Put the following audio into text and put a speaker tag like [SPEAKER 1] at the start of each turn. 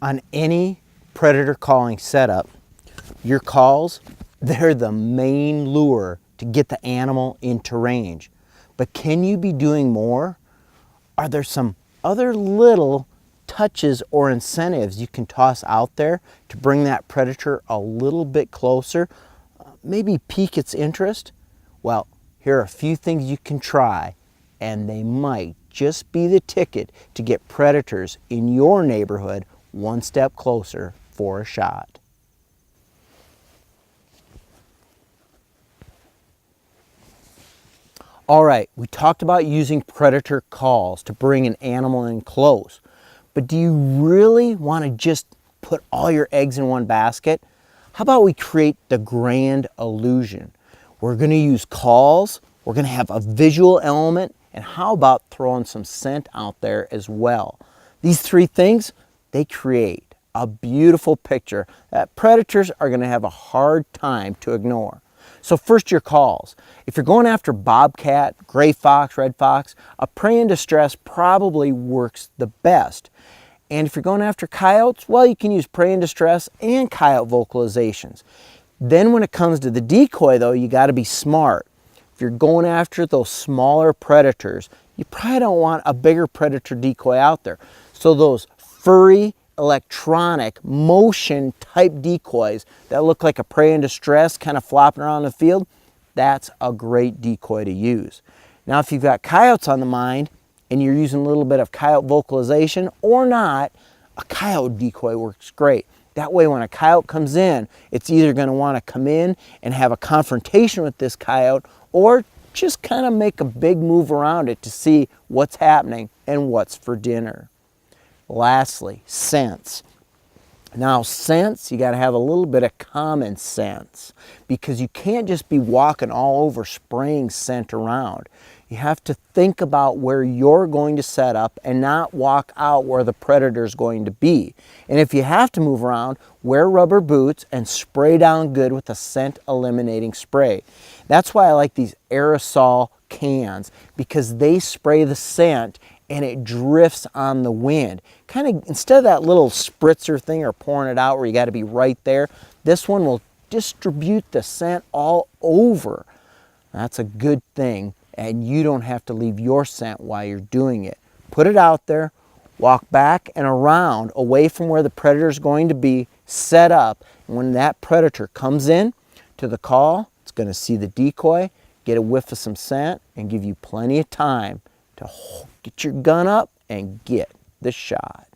[SPEAKER 1] On any predator calling setup, your calls, they're the main lure to get the animal into range. But can you be doing more? Are there some other little touches or incentives you can toss out there to bring that predator a little bit closer, maybe pique its interest? Well, here are a few things you can try, and they might just be the ticket to get predators in your neighborhood one step closer for a shot. All right, we talked about using predator calls to bring an animal in close, but do you really want to just put all your eggs in one basket? How about we create the grand illusion? We're going to use calls, we're going to have a visual element, and how about throwing some scent out there as well? These three things, they create a beautiful picture that predators are going to have a hard time to ignore. So first, your calls. If you're going after bobcat, gray fox, red fox, a prey in distress probably works the best. And if you're going after coyotes, well, you can use prey in distress and coyote vocalizations. Then when it comes to the decoy though, you got to be smart. If you're going after those smaller predators, you probably don't want a bigger predator decoy out there. So those furry, electronic, motion type decoys that look like a prey in distress kind of flopping around the field, that's a great decoy to use. Now if you've got coyotes on the mind and you're using a little bit of coyote vocalization or not, a coyote decoy works great. That way when a coyote comes in, it's either going to want to come in and have a confrontation with this coyote or just kind of make a big move around it to see what's happening and what's for dinner. Lastly, scents. Now scents, you got to have a little bit of common sense because you can't just be walking all over spraying scent around. You have to think about where you're going to set up and not walk out where the predator is going to be. And if you have to move around, wear rubber boots and spray down good with a scent eliminating spray. That's why I like these aerosol cans because they spray the scent and it drifts on the wind. Kind of, instead of that little spritzer thing or pouring it out where you got to be right there, this one will distribute the scent all over. That's a good thing, and you don't have to leave your scent while you're doing it. Put it out there, walk back and around away from where the predator is going to be, set up, and when that predator comes in to the call, it's going to see the decoy, get a whiff of some scent, and give you plenty of time to get your gun up and get the shot.